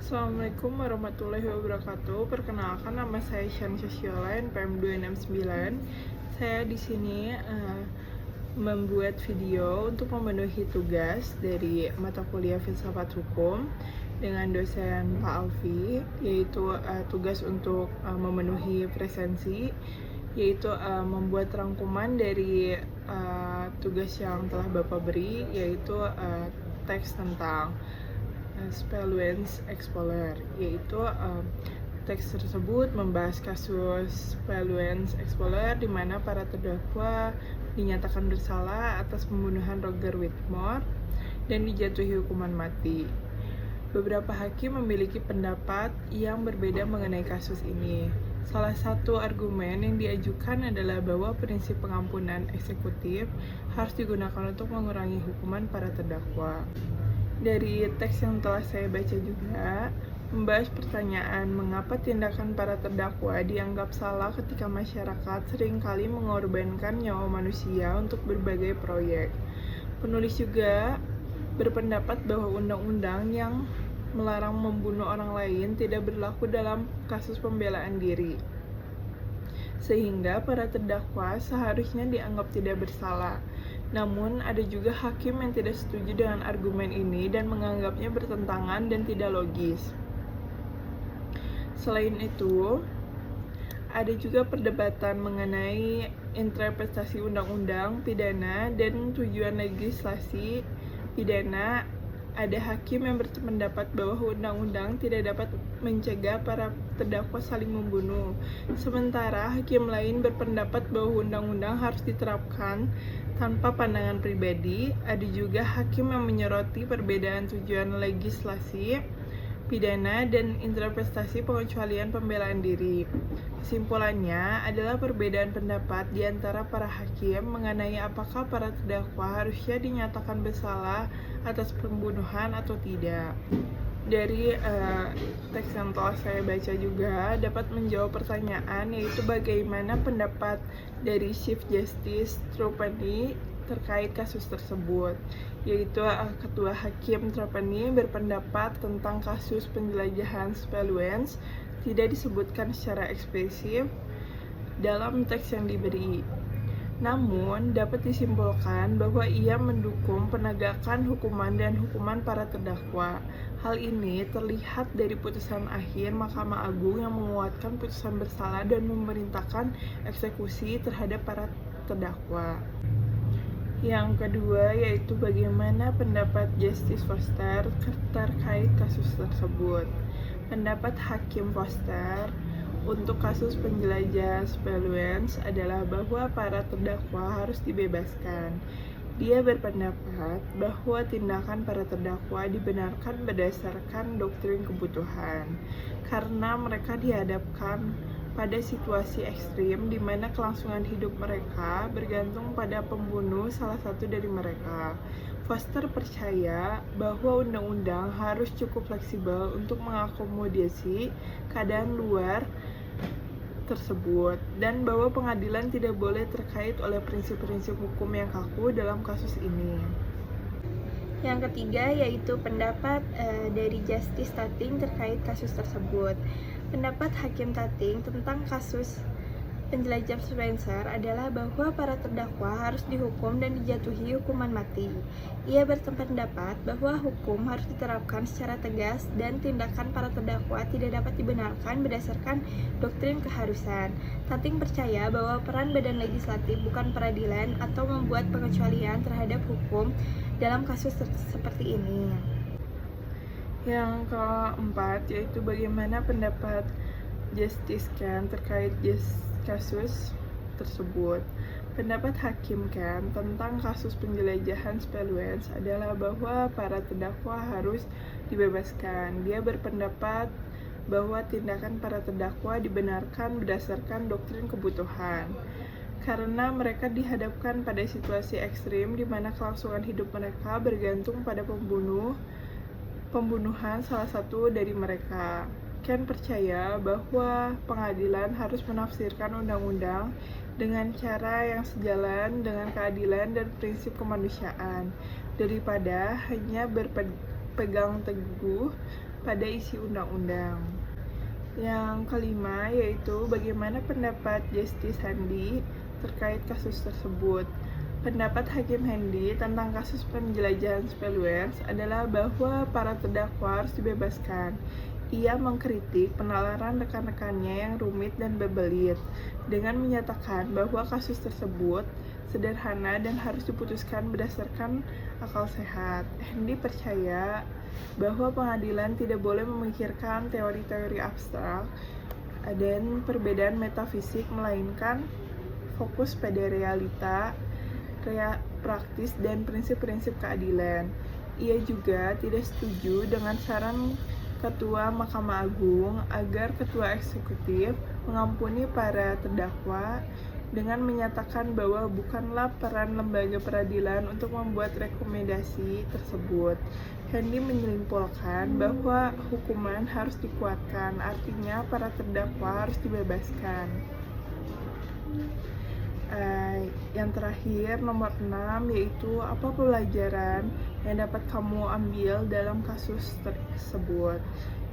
Assalamualaikum warahmatullahi wabarakatuh. Perkenalkan, nama saya Shan Sosyola, NPM 269. Saya di sini membuat video untuk memenuhi tugas dari mata kuliah Filsafat Hukum dengan dosen Pak Alfi, yaitu tugas untuk memenuhi presensi, yaitu membuat rangkuman dari tugas yang telah Bapak beri, yaitu teks tentang Spellwens Explorer, yaitu teks tersebut membahas kasus Spellwens Explorer di mana para terdakwa dinyatakan bersalah atas pembunuhan Roger Whitmore dan dijatuhi hukuman mati. Beberapa hakim memiliki pendapat yang berbeda mengenai kasus ini. Salah satu argumen yang diajukan adalah bahwa prinsip pengampunan eksekutif harus digunakan untuk mengurangi hukuman para terdakwa. Dari teks yang telah saya baca juga membahas pertanyaan mengapa tindakan para terdakwa dianggap salah ketika masyarakat seringkali mengorbankan nyawa manusia untuk berbagai proyek. Penulis juga berpendapat bahwa undang-undang yang melarang membunuh orang lain tidak berlaku dalam kasus pembelaan diri, sehingga para terdakwa seharusnya dianggap tidak bersalah. Namun, ada juga hakim yang tidak setuju dengan argumen ini dan menganggapnya bertentangan dan tidak logis. Selain itu, ada juga perdebatan mengenai interpretasi undang-undang pidana dan tujuan legislasi pidana. Ada hakim yang berpendapat bahwa undang-undang tidak dapat mencegah para terdakwa saling membunuh. Sementara hakim lain berpendapat bahwa undang-undang harus diterapkan tanpa pandangan pribadi. Ada juga hakim yang menyoroti perbedaan tujuan legislasi pidana dan interpretasi pengecualian pembelaan diri. Kesimpulannya adalah perbedaan pendapat di antara para hakim mengenai apakah para terdakwa harusnya dinyatakan bersalah atas pembunuhan atau tidak. Dari teks yang telah saya baca juga dapat menjawab pertanyaan, yaitu bagaimana pendapat dari Chief Justice Trapani terkait kasus tersebut, yaitu Ketua Hakim Trapani berpendapat tentang kasus penjelajahan Spellwens tidak disebutkan secara eksplisit dalam teks yang diberi. Namun, dapat disimpulkan bahwa ia mendukung penegakan hukuman dan hukuman para terdakwa. Hal ini terlihat dari putusan akhir Mahkamah Agung yang menguatkan putusan bersalah dan memerintahkan eksekusi terhadap para terdakwa. Yang kedua yaitu bagaimana pendapat Justice Foster terkait kasus tersebut. Pendapat Hakim Foster untuk kasus penjelajah Spellwens adalah bahwa para terdakwa harus dibebaskan. Dia berpendapat bahwa tindakan para terdakwa dibenarkan berdasarkan doktrin kebutuhan, karena mereka dihadapkan pada situasi ekstrim di mana kelangsungan hidup mereka bergantung pada pembunuh salah satu dari mereka. Foster percaya bahwa undang-undang harus cukup fleksibel untuk mengakomodasi keadaan luar tersebut, dan bahwa pengadilan tidak boleh terkait oleh prinsip-prinsip hukum yang kaku dalam kasus ini. Yang ketiga yaitu pendapat dari Justice Tating terkait kasus tersebut. Pendapat Hakim Tating tentang kasus penjelajah Spencer adalah bahwa para terdakwa harus dihukum dan dijatuhi hukuman mati. Ia berpendapat bahwa hukum harus diterapkan secara tegas dan tindakan para terdakwa tidak dapat dibenarkan berdasarkan doktrin keharusan. Tating percaya bahwa peran badan legislatif bukan peradilan atau membuat pengecualian terhadap hukum dalam kasus seperti ini. Yang keempat yaitu bagaimana pendapat Justice Kent terkait kasus tersebut. Pendapat Hakim Kent tentang kasus penjelajahan Spellwens adalah bahwa para terdakwa harus dibebaskan. Dia berpendapat bahwa tindakan para terdakwa dibenarkan berdasarkan doktrin kebutuhan, karena mereka dihadapkan pada situasi ekstrim di mana kelangsungan hidup mereka bergantung pada pembunuhan salah satu dari mereka. Ken percaya bahwa pengadilan harus menafsirkan undang-undang dengan cara yang sejalan dengan keadilan dan prinsip kemanusiaan, daripada hanya berpegang teguh pada isi undang-undang. Yang kelima yaitu bagaimana pendapat Justice Handi terkait kasus tersebut. Pendapat Hakim Handi tentang kasus penjelajahan spellwares adalah bahwa para terdakwa harus dibebaskan. Ia mengkritik penalaran rekan-rekannya yang rumit dan berbelit dengan menyatakan bahwa kasus tersebut sederhana dan harus diputuskan berdasarkan akal sehat. Handi percaya bahwa pengadilan tidak boleh memikirkan teori-teori abstrak dan perbedaan metafisik, melainkan fokus pada realita, praktis, dan prinsip-prinsip keadilan. Ia juga tidak setuju dengan saran Ketua Mahkamah Agung agar Ketua Eksekutif mengampuni para terdakwa dengan menyatakan bahwa bukanlah peran lembaga peradilan untuk membuat rekomendasi tersebut. Handi menyimpulkan bahwa hukuman harus dikuatkan, artinya para terdakwa harus dibebaskan. Yang terakhir, nomor 6, yaitu apa pelajaran yang dapat kamu ambil dalam kasus tersebut.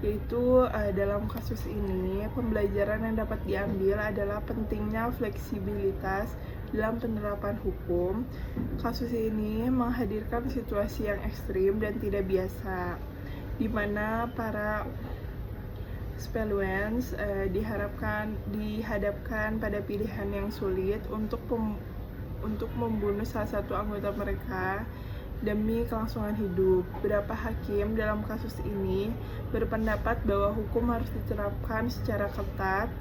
Yaitu dalam kasus ini, pembelajaran yang dapat diambil adalah pentingnya fleksibilitas dalam penerapan hukum. Kasus ini menghadirkan situasi yang ekstrim dan tidak biasa, di mana para spellwares dihadapkan pada pilihan yang sulit untuk membunuh salah satu anggota mereka demi kelangsungan hidup. Beberapa hakim dalam kasus ini berpendapat bahwa hukum harus diterapkan secara ketat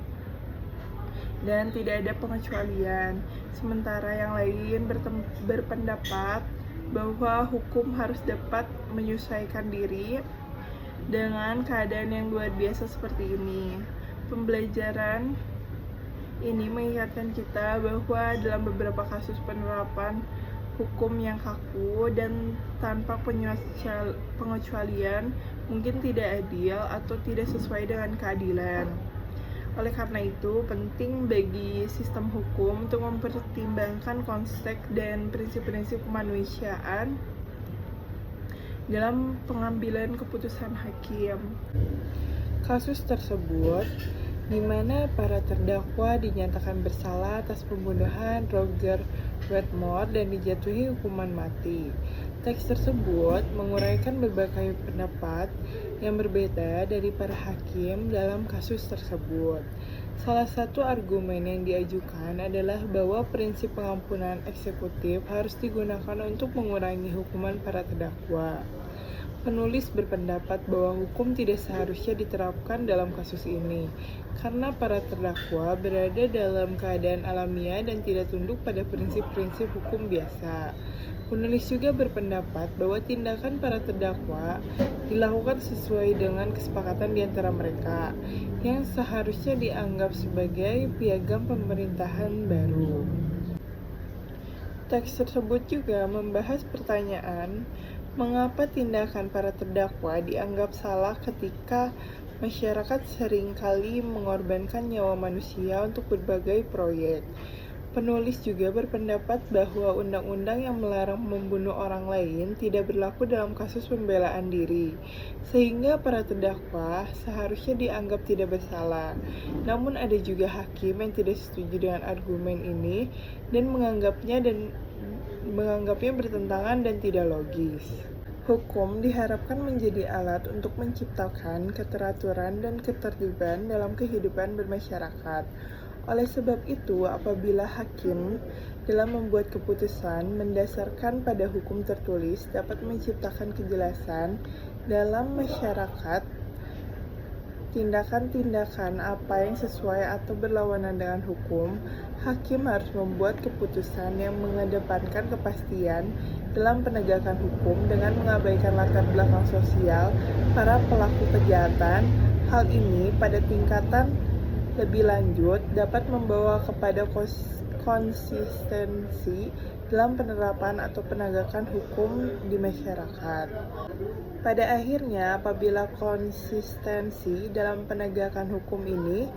dan tidak ada pengecualian. Sementara yang lain berpendapat bahwa hukum harus dapat menyesuaikan diri dengan keadaan yang luar biasa seperti ini. Pembelajaran ini mengingatkan kita bahwa dalam beberapa kasus penerapan hukum yang kaku dan tanpa pengecualian mungkin tidak adil atau tidak sesuai dengan keadilan. Oleh karena itu, penting bagi sistem hukum untuk mempertimbangkan konteks dan prinsip-prinsip kemanusiaan dalam pengambilan keputusan hakim. Kasus tersebut di mana para terdakwa dinyatakan bersalah atas pembunuhan Roger Wetmore dan dijatuhi hukuman mati. Teks tersebut menguraikan berbagai pendapat yang berbeda dari para hakim dalam kasus tersebut. Salah satu argumen yang diajukan adalah bahwa prinsip pengampunan eksekutif harus digunakan untuk mengurangi hukuman para terdakwa. Penulis berpendapat bahwa hukum tidak seharusnya diterapkan dalam kasus ini, karena para terdakwa berada dalam keadaan alamiah dan tidak tunduk pada prinsip-prinsip hukum biasa. Penulis juga berpendapat bahwa tindakan para terdakwa dilakukan sesuai dengan kesepakatan di antara mereka, yang seharusnya dianggap sebagai piagam pemerintahan baru. Teks tersebut juga membahas pertanyaan mengapa tindakan para terdakwa dianggap salah ketika masyarakat seringkali mengorbankan nyawa manusia untuk berbagai proyek. Penulis juga berpendapat bahwa undang-undang yang melarang membunuh orang lain tidak berlaku dalam kasus pembelaan diri, sehingga para terdakwa seharusnya dianggap tidak bersalah. Namun ada juga hakim yang tidak setuju dengan argumen ini dan menganggapnya bertentangan dan tidak logis. Hukum diharapkan menjadi alat untuk menciptakan keteraturan dan ketertiban dalam kehidupan bermasyarakat. Oleh sebab itu, apabila hakim dalam membuat keputusan mendasarkan pada hukum tertulis dapat menciptakan kejelasan dalam masyarakat, tindakan-tindakan apa yang sesuai atau berlawanan dengan hukum, hakim harus membuat keputusan yang mengedepankan kepastian dalam penegakan hukum dengan mengabaikan latar belakang sosial para pelaku kejahatan. Hal ini pada tingkatan lebih lanjut dapat membawa kepada konsistensi dalam penerapan atau penegakan hukum di masyarakat. Pada akhirnya, apabila konsistensi dalam penegakan hukum ini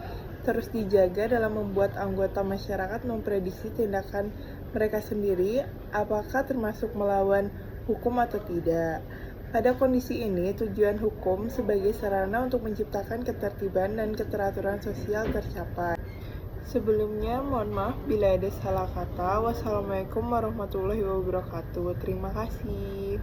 terus dijaga dalam membuat anggota masyarakat memprediksi tindakan mereka sendiri apakah termasuk melawan hukum atau tidak, Pada kondisi ini, tujuan hukum sebagai sarana untuk menciptakan ketertiban dan keteraturan sosial tercapai. Sebelumnya, mohon maaf bila ada salah kata. Wassalamualaikum warahmatullahi wabarakatuh. Terima kasih.